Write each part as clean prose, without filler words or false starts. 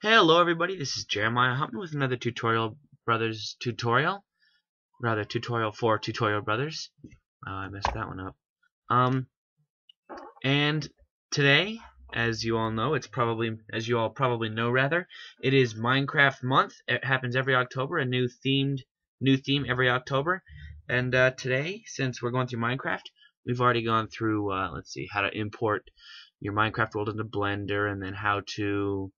Hello everybody, this is Jeremiah Humpton with another Tutorial Brothers tutorial. Rather, tutorial for Tutorial Brothers. I messed that one up. And today, as you all know, as you all probably know rather, it is Minecraft month. It happens every October, a new theme every October. And today, since we're going through Minecraft, we've already gone through, let's see, how to import your Minecraft world into Blender, and then how to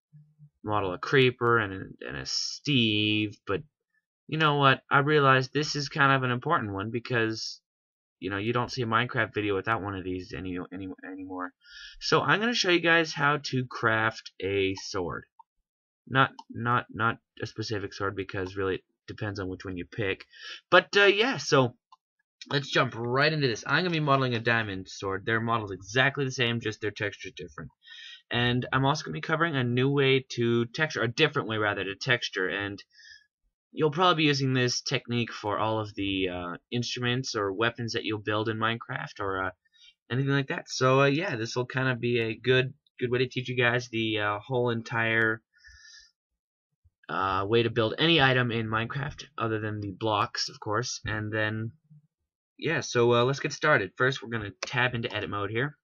model a creeper and a Steve. But you know what? I realized this is kind of an important one because you don't see a Minecraft video without one of these anymore. So I'm going to show you guys how to craft a sword. Not a specific sword, because really it depends on which one you pick. But yeah, so let's jump right into this. I'm going to be modeling a diamond sword. They're modeled exactly the same, just their texture is different. And I'm also going to be covering a new way to texture, a different way rather to texture, and you'll probably be using this technique for all of the instruments or weapons that you'll build in Minecraft or anything like that. So yeah, this will kind of be a good way to teach you guys the whole entire way to build any item in Minecraft, other than the blocks, of course. And then yeah, so let's get started. First, we're going to tab into edit mode here.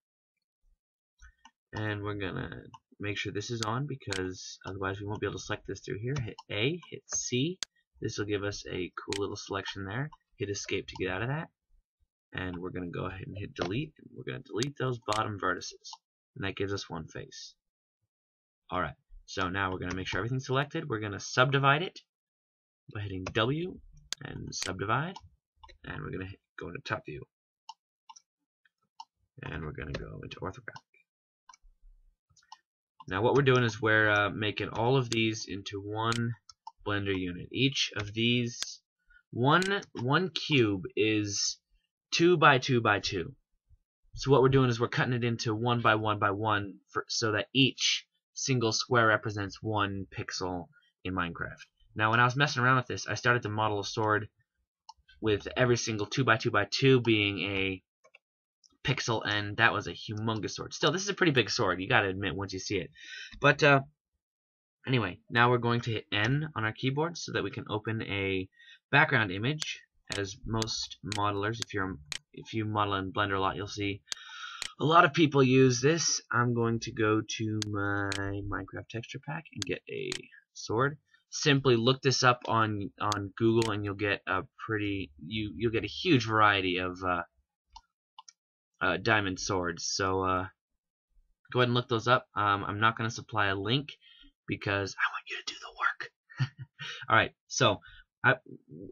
And we're gonna make sure this is on, because otherwise we won't be able to select this through here. Hit A, hit C. This will give us a cool little selection there. Hit escape to get out of that. And we're gonna go ahead and hit delete. And we're gonna delete those bottom vertices. And that gives us one face. Alright, so now we're gonna make sure everything's selected. We're gonna subdivide it by hitting W and subdivide. And we're gonna go into top view. And we're gonna go into orthographic. Now what we're doing is we're making all of these into one Blender unit. Each of these, one cube is 2 by 2 by 2. So what we're doing is we're cutting it into 1 by 1 by 1 so that each single square represents 1 pixel in Minecraft. Now when I was messing around with this, I started to model a sword with every single 2 by 2 by 2 being a pixel, and that was a humongous sword. Still, this is a pretty big sword, you gotta admit, once you see it. But anyway, now we're going to hit N on our keyboard so that we can open a background image. As most modelers, if you model in Blender a lot, you'll see a lot of people use this. I'm going to go to my Minecraft texture pack and get a sword. Simply look this up on Google, and you'll get you'll get a huge variety of diamond swords. So go ahead and look those up. I'm not going to supply a link because I want you to do the work. Alright, so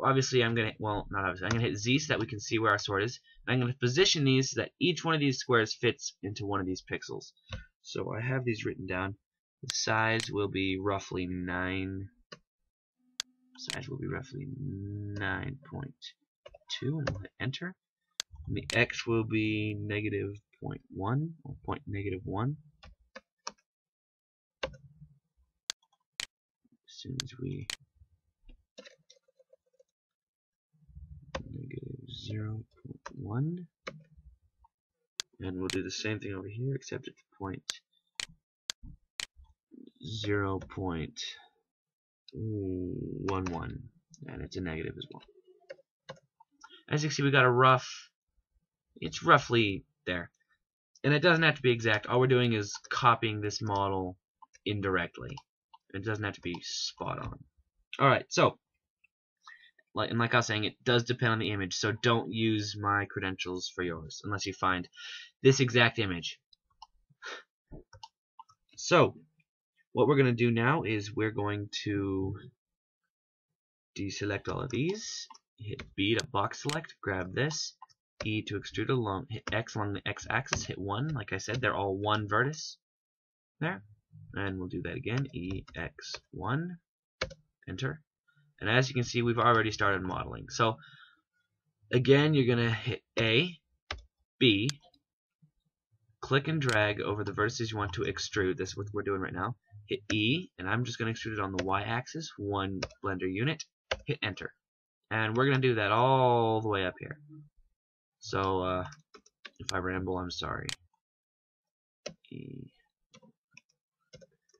obviously I'm going to, well, not obviously, I'm going to hit Z so that we can see where our sword is. And I'm going to position these so that each one of these squares fits into one of these pixels. So I have these written down. The size will be roughly 9. Size will be roughly 9.2, and we'll hit enter. And the X will be -0.1 or -1. As soon as we -0.1, and we'll do the same thing over here, except it's 0.11, and it's a negative as well. As you can see, we got a rough. It's roughly there, and it doesn't have to be exact. All we're doing is copying this model indirectly. It doesn't have to be spot on. Alright, so like I was saying, it does depend on the image, so don't use my credentials for yours unless you find this exact image. So what we're going to do now is we're going to deselect all of these, hit B to box select, grab this, E to extrude along, hit X along the X axis, hit 1. Like I said, they're all one vertex there. And we'll do that again, EX1, enter. And as you can see, we've already started modeling. So again, you're going to hit A, B, click and drag over the vertices you want to extrude. This is what we're doing right now. Hit E, and I'm just going to extrude it on the Y axis, 1 Blender unit. Hit enter. And we're going to do that all the way up here. So if I ramble, I'm sorry. E.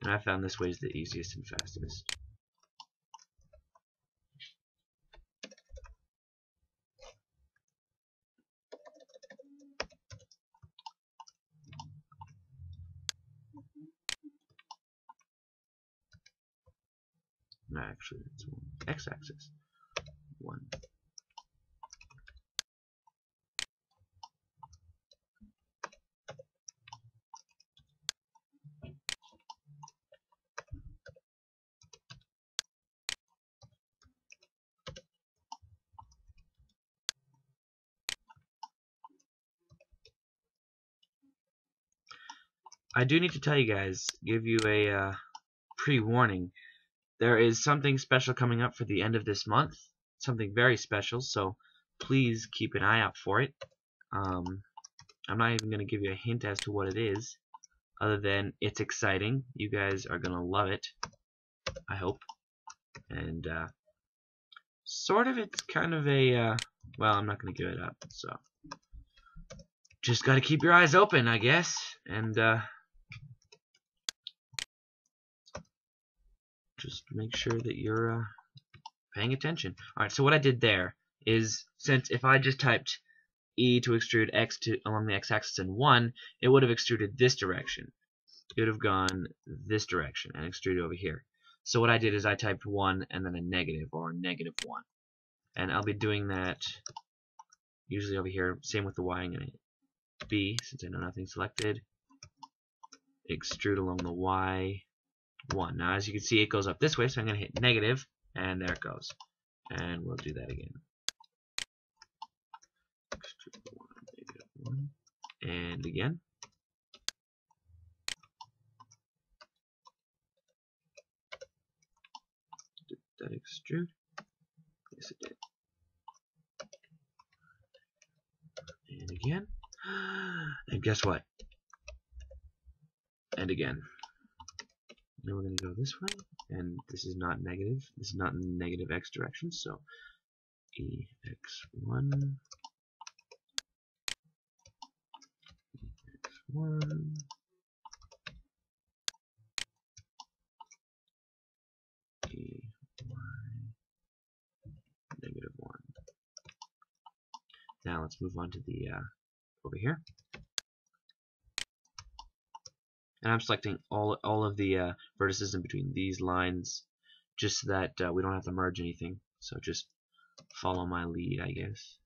And I found this way is the easiest and fastest. No, actually, it's one. X-axis. 1. I do need to tell you guys, give you a pre-warning. There is something special coming up for the end of this month. Something very special, so please keep an eye out for it. I'm not even going to give you a hint as to what it is, other than it's exciting. You guys are going to love it, I hope. And sort of it's kind of a, well, I'm not going to give it up, so just got to keep your eyes open, I guess, and just make sure that you're paying attention. Alright, so what I did there is, since if I just typed E to extrude X along the X-axis in 1, it would have extruded this direction. It would have gone this direction and extruded over here. So what I did is I typed 1 and then a negative, or negative 1. And I'll be doing that usually over here. Same with the Y. I'm going to B, since I know nothing selected. Extrude along the Y. 1. Now as you can see, it goes up this way, so I'm going to hit negative, and there it goes. And we'll do that again. Extrude 1, negative 1. And again. Did that extrude? Yes, it did. And again. And guess what? And again. Now we're going to go this way, and this is not negative. This is not in the negative X direction, so EX1, EX1, EY, negative 1. Now let's move on to the, over here. And I'm selecting all of the vertices in between these lines, just so that we don't have to merge anything. So just follow my lead, I guess.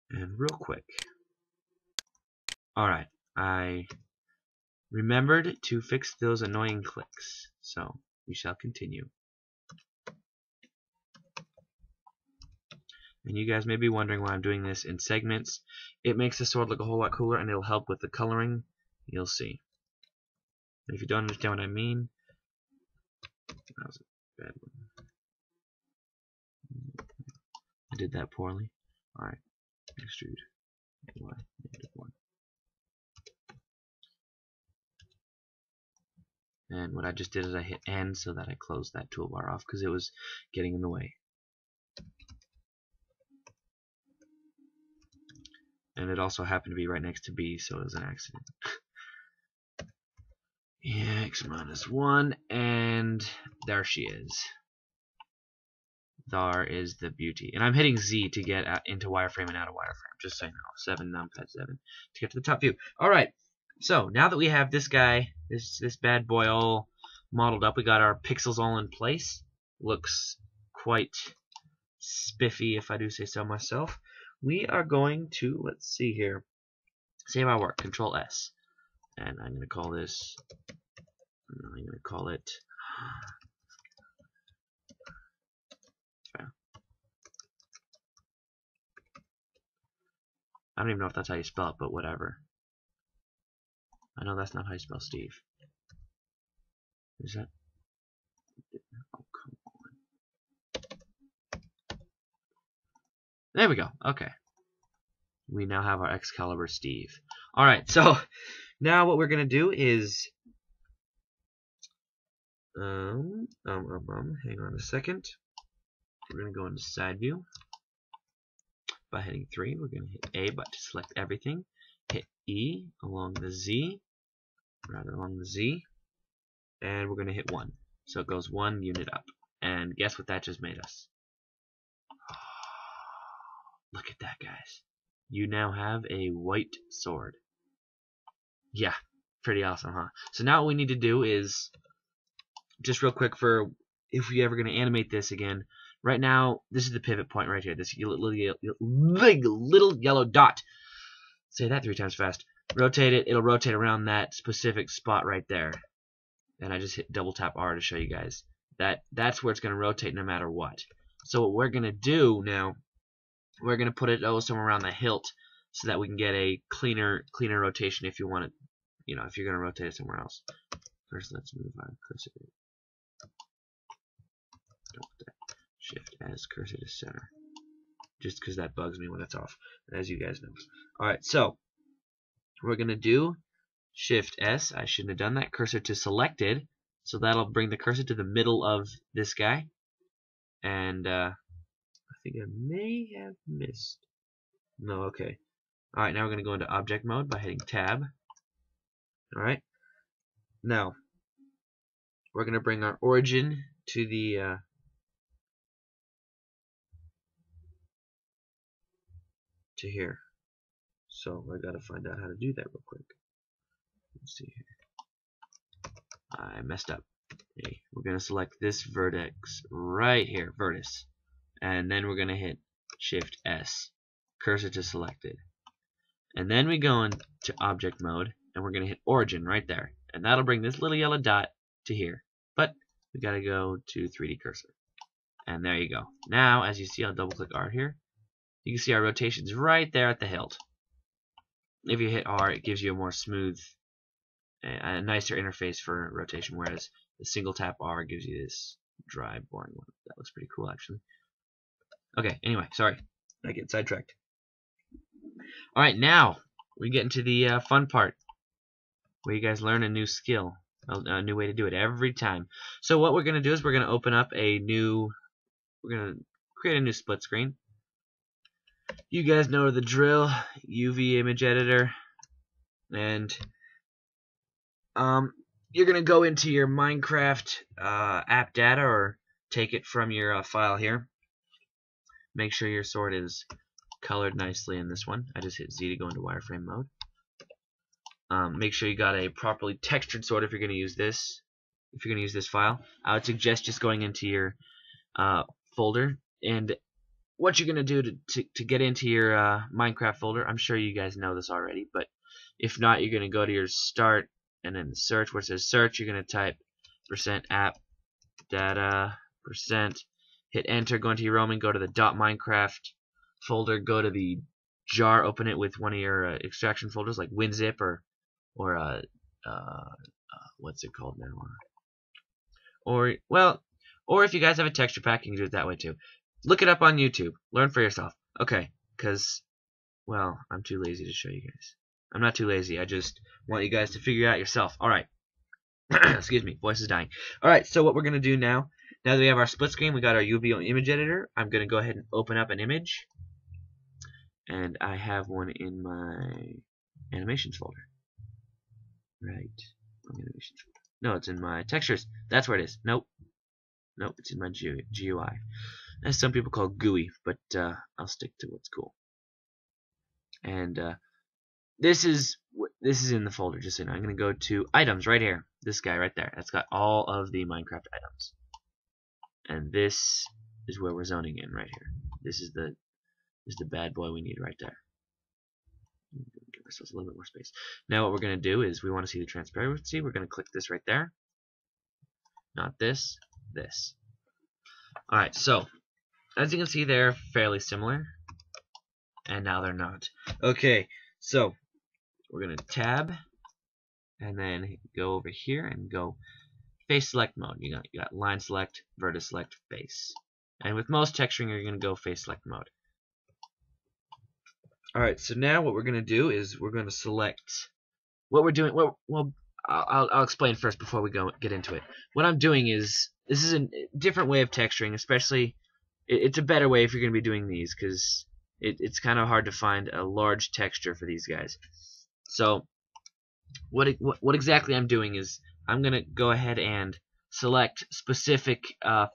And real quick. Alright, I remembered to fix those annoying clicks, so we shall continue. And you guys may be wondering why I'm doing this in segments. It makes the sword look a whole lot cooler, and it'll help with the coloring. You'll see. And if you don't understand what I mean, that was a bad one. I did that poorly. Alright, extrude Y, negative 1. And what I just did is I hit N so that I closed that toolbar off because it was getting in the way. And it also happened to be right next to B, so it was an accident. X minus 1, and there she is. There is the beauty. And I'm hitting Z to get into wireframe and out of wireframe, just so you know. 7, numpad 7, to get to the top view. Alright, so now that we have this guy, this bad boy all modeled up, we got our pixels all in place. looks quite spiffy, if I do say so myself. We are going to, let's see here, save our work, Control S, and I'm going to call this, I'm going to call it, I don't even know if that's how you spell it, but whatever. I know that's not how you spell Steve. Is that? Oh, come on. There we go. Okay. We now have our Excalibur Steve. Alright, so now what we're going to do is hang on a second. We're going to go into side view by hitting 3. We're going to hit A but to select everything. Hit E along the Z, and we're going to hit 1. So it goes 1 unit up. And guess what that just made us? Look at that, guys. You now have a white sword. Yeah, pretty awesome, huh? So now what we need to do is, just real quick, for if we ever going to animate this again, right now, this is the pivot point right here, this little yellow dot. Say that 3 times fast. Rotate it, it'll rotate around that specific spot right there. And I just hit double tap R to show you guys. That's where it's going to rotate no matter what. So what we're going to do now, we're going to put it somewhere around the hilt so that we can get a cleaner rotation if you want it, if you're going to rotate it somewhere else. First, let's move our cursor. Shift as cursor to center. Just because that bugs me when it's off, as you guys know. Alright, so we're going to do Shift S. I shouldn't have done that. Cursor to selected. So that'll bring the cursor to the middle of this guy. And I think I may have missed. No, okay. Alright, now we're going to go into object mode by hitting tab. Alright. Now, we're going to bring our origin to the to here. So I gotta find out how to do that real quick. Let's see here. I messed up. Okay, we're gonna select this vertex right here, vertex, and then we're gonna hit Shift S, cursor to selected, and then we go into object mode, and we're gonna hit origin right there, and that'll bring this little yellow dot to here. But we gotta go to 3D cursor, and there you go. Now, as you see, I'll double click R here. You can see our rotations right there at the hilt. If you hit R, it gives you a more smooth, a nicer interface for rotation, whereas the single tap R gives you this dry, boring one. That looks pretty cool, actually. Okay, anyway, sorry. I get sidetracked. Alright, now we get into the fun part, where you guys learn a new skill, a new way to do it every time. So what we're going to do is we're going to open up we're going to create a new split screen. You guys know the drill, UV image editor, and you're going to go into your Minecraft app data, or take it from your file here. Make sure your sword is colored nicely in this one. I just hit Z to go into wireframe mode. Make sure you got a properly textured sword if you're going to use this. If you're going to use this file, I would suggest just going into your folder, and what you're going to do to get into your Minecraft folder, I'm sure you guys know this already, but if not, you're going to go to your start, and then search. Where it says search, you're going to type %app data %, hit enter, go into your roaming, go to the .minecraft folder, go to the jar, open it with one of your extraction folders like WinZip or what's it called now? Or if you guys have a texture pack, you can do it that way too. Look it up on YouTube. Learn for yourself. Okay, because, well, I'm too lazy to show you guys. I'm not too lazy. I just want you guys to figure it out yourself. Alright. Excuse me. Voice is dying. Alright, so what we're going to do now that we have our split screen, we got our UV image editor, I'm going to go ahead and open up an image. And I have one in my animations folder. Right. Animations folder. No, it's in my textures. That's where it is. Nope. Nope, it's in my GUI. As some people call GUI, but I'll stick to what's cool. And this is in the folder, just so you know. I'm going to go to items right here. This guy right there. That's got all of the Minecraft items. and this is where we're zoning in right here. This is the bad boy we need right there. Give ourselves a little bit more space. Now what we're going to do is we want to see the transparency. We're going to click this right there. Not this, this. Alright, so as you can see, they're fairly similar, and now they're not. Okay, so we're going to tab, and then go over here and go face select mode. You got line select, vertex select, face. And with most texturing, you're going to go face select mode. Alright, so now what we're going to do is we're going to select what we're doing. Well, I'll explain first before we get into it. What I'm doing is, this is a different way of texturing, especially, it's a better way if you're going to be doing these, because it's kind of hard to find a large texture for these guys. So, what exactly I'm doing is, I'm going to go ahead and select specific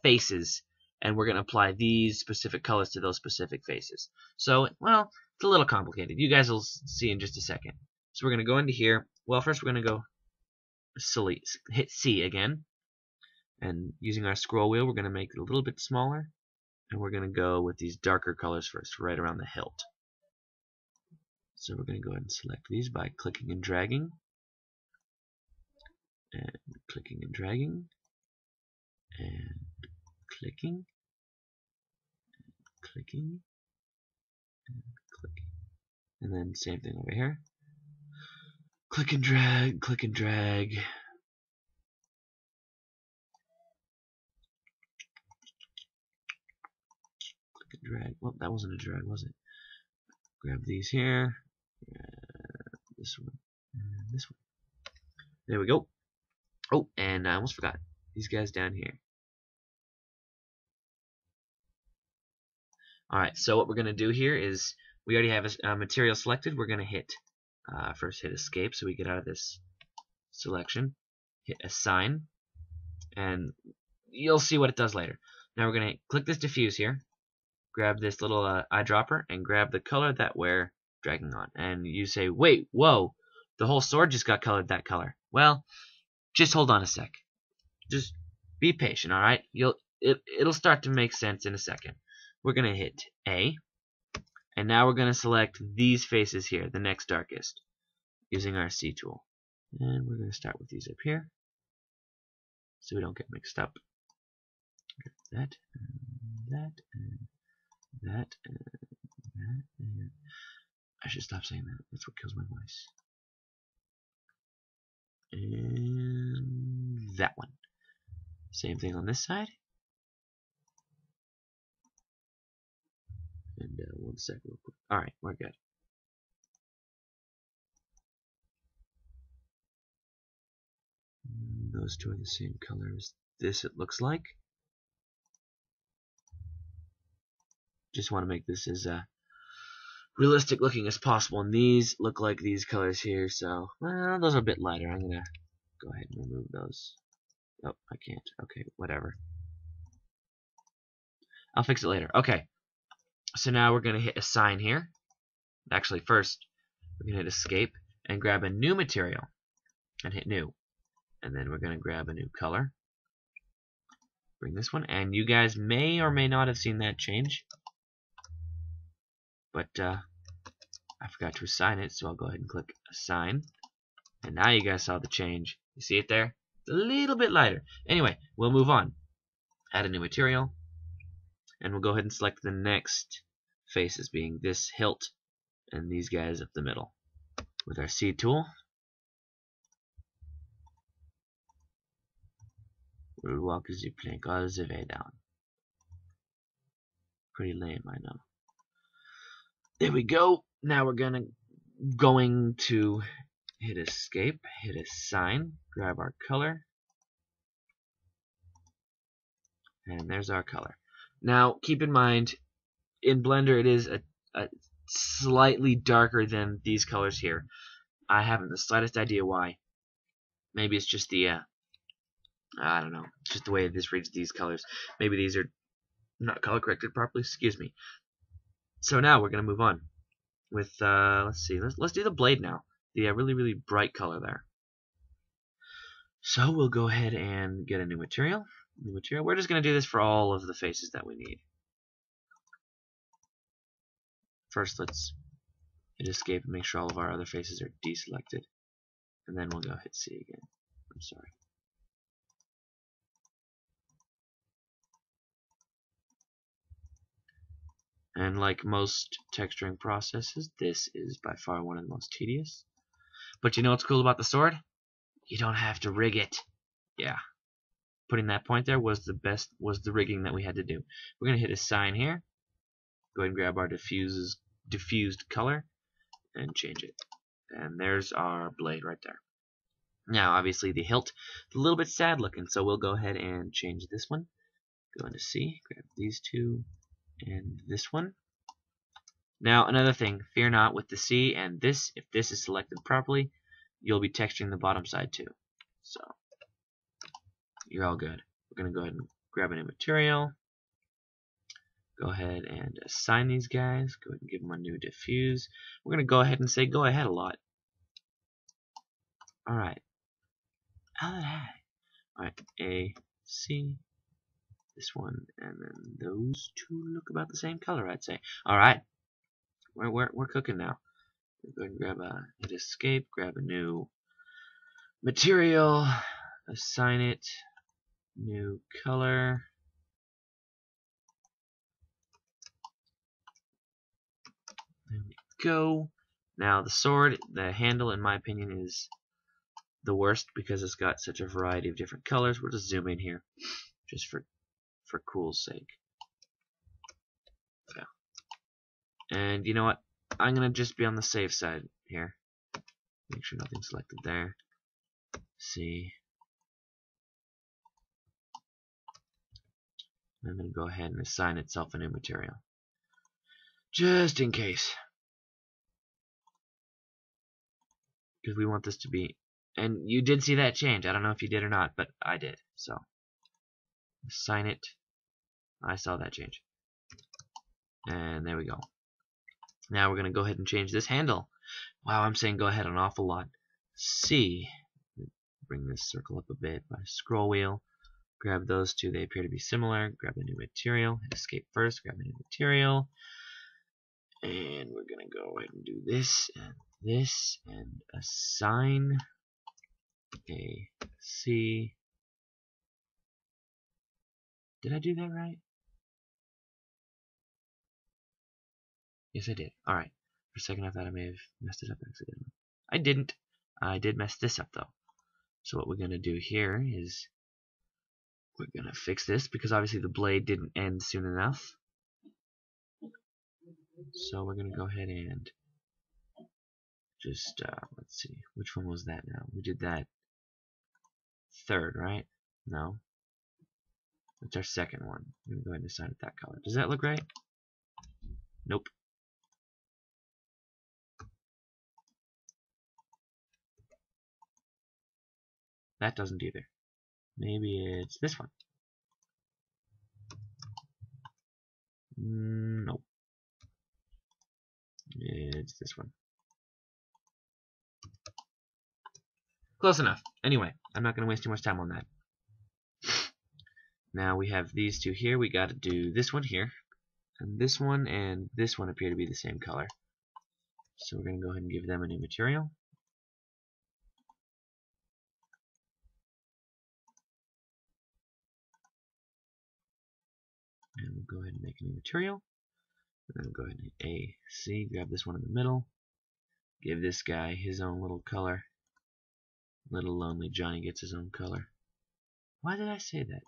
faces, and we're going to apply these specific colors to those specific faces. So, well, it's a little complicated. You guys will see in just a second. So we're going to go into here. Well, first we're going to go hit C again, and using our scroll wheel, we're going to make it a little bit smaller, and we're going to go with these darker colors first, right around the hilt. So we're going to go ahead and select these by clicking and dragging, and clicking and dragging, and clicking, and clicking, and clicking, and then same thing over here. Click and drag, click and drag. Click and drag. Well, that wasn't a drag, was it? Grab these here. This one. And this one. There we go. Oh, and I almost forgot. These guys down here. Alright, so what we're going to do here is, we already have a material selected. We're going to hit, first hit escape so we get out of this selection. Hit assign, and you'll see what it does later. Now we're going to click this diffuse here, grab this little eyedropper, and grab the color that we're dragging on. And you say, wait, whoa, the whole sword just got colored that color. Well, just hold on a sec. Just be patient, alright? It'll start to make sense in a second. We're going to hit A, and now we're going to select these faces here, the next darkest, using our C tool. And we're going to start with these up here, so we don't get mixed up. That, and that, and that, and that, and I should stop saying that. That's what kills my voice. And that one. Same thing on this side. And one sec real quick. Alright, we're good. Those two are the same color as this, it looks like. Just want to make this as realistic looking as possible. And these look like these colors here, so, well, those are a bit lighter. I'm going to go ahead and remove those. Oh, I can't. Okay, whatever. I'll fix it later. Okay. So now we're going to hit assign here. Actually, first, we're going to hit escape and grab a new material and hit new. And then we're going to grab a new color. Bring this one. And you guys may or may not have seen that change. But I forgot to assign it, so I'll go ahead and click assign. And now you guys saw the change. You see it there? It's a little bit lighter. Anyway, we'll move on. Add a new material. And we'll go ahead and select the next faces, being this hilt and these guys up the middle. With our C tool, we'll walk as you plank all the way down. Pretty lame, I know. There we go. Now we're going to hit escape, hit assign, grab our color, and there's our color. Now, keep in mind, in Blender it is a slightly darker than these colors here. I haven't the slightest idea why. Maybe it's just the, I don't know, just the way this reads these colors. Maybe these are not color corrected properly, excuse me. So now we're going to move on with, let's see, let's do the blade now. The really, really bright color there. So we'll go ahead and get a new material. New material. We're just going to do this for all of the faces that we need. First, let's hit escape and make sure all of our other faces are deselected. And then we'll go hit C again. I'm sorry. And like most texturing processes, this is by far one of the most tedious. But you know what's cool about the sword? You don't have to rig it. Yeah. Putting that point there was the rigging that we had to do. We're going to hit assign here. Go ahead and grab our diffused color and change it. And there's our blade right there. Now, obviously, the hilt is a little bit sad looking, so we'll go ahead and change this one. Go into C, grab these two, and this one. Now, another thing, fear not with the C and this, if this is selected properly, you'll be texturing the bottom side too. So, you're all good. We're going to go ahead and grab a new material. Go ahead and assign these guys. Go ahead and give them a new diffuse. We're going to go ahead and say go ahead a lot. Alright. Alright, A, C, this one, and then those two look about the same color, I'd say. Alright. We're cooking now. Go ahead and grab hit escape, grab a new material, assign it, new color. There we go. Now the sword, the handle in my opinion is the worst because it's got such a variety of different colors. We'll just zoom in here just for cool's sake. So. And you know what? I'm gonna just be on the safe side here. Make sure nothing's selected there. See. I'm gonna go ahead and assign itself a new material. Just in case. Because we want this to be, and you did see that change. I don't know if you did or not, but I did. So assign it. I saw that change. And there we go. Now we're going to go ahead and change this handle. Wow, I'm saying go ahead an awful lot. C. Bring this circle up a bit by scroll wheel. Grab those two. They appear to be similar. Grab a new material. Hit escape first. Grab a new material. And we're going to go ahead and do this and assign a C. Did I do that right? Yes, I did. Alright. For a second I thought I may have messed it up accidentally. I didn't. I did mess this up though. So what we're going to do here is we're going to fix this because obviously the blade didn't end soon enough. So we're going to go ahead and just, let's see, which one was that now? We did that third, right? No. That's our second one. I'm going to go ahead and assign it that color. Does that look right? Nope. That doesn't either. Maybe it's this one. Nope. It's this one. Close enough. Anyway, I'm not going to waste too much time on that. Now we have these two here. We got to do this one here. And this one appear to be the same color. So we're going to go ahead and give them a new material. And we'll go ahead and make a new material. And then go ahead and hit A, C, grab this one in the middle. Give this guy his own little color. Little lonely Johnny gets his own color. Why did I say that?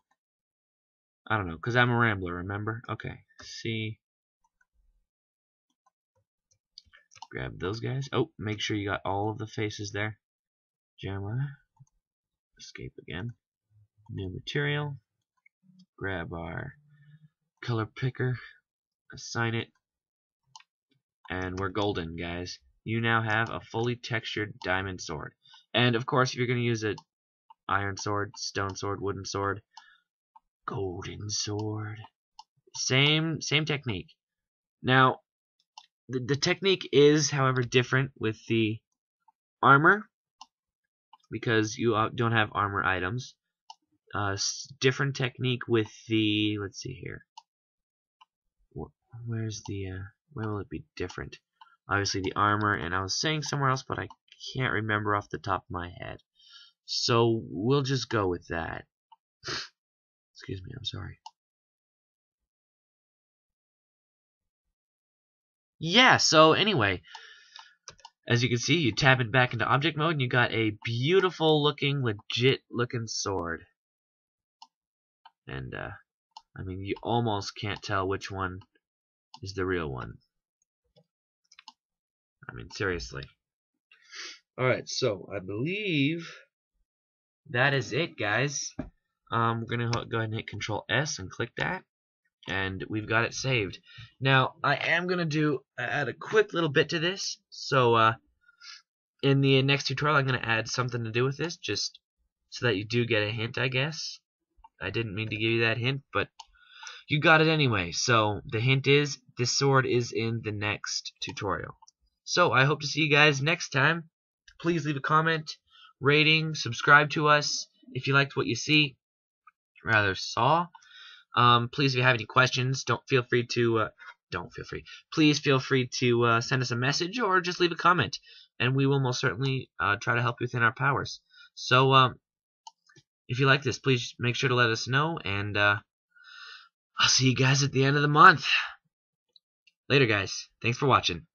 I don't know, because I'm a rambler, remember? Okay, C. Grab those guys. Oh, make sure you got all of the faces there. Jeremiah. Escape again. New material. Grab our color picker. Assign it. And we're golden, guys. You now have a fully textured diamond sword. And of course, if you're going to use an iron sword, stone sword, wooden sword, golden sword, same technique. Now, the technique is, however, different with the armor because you don't have armor items. different technique with the, let's see here. Where's the, where will it be different? Obviously the armor, and I was saying somewhere else, but I can't remember off the top of my head. So we'll just go with that. Excuse me, I'm sorry. Yeah, so anyway, as you can see, you tap it back into object mode and you got a beautiful looking, legit looking sword. And I mean, you almost can't tell which one is the real one. I mean, seriously. Alright, so I believe that is it, guys. We're gonna go ahead and hit Control S and click that, and we've got it saved. Now, I am gonna add a quick little bit to this. So, in the next tutorial, I'm gonna add something to do with this, just so that you do get a hint, I guess. I didn't mean to give you that hint, but you got it anyway. So the hint is this sword is in the next tutorial. So I hope to see you guys next time. Please leave a comment, rating, subscribe to us if you liked what you saw. Please, if you have any questions, please feel free to send us a message or just leave a comment, and we will most certainly try to help you within our powers. So if you like this, please make sure to let us know, and I'll see you guys at the end of the month. Later, guys. Thanks for watching.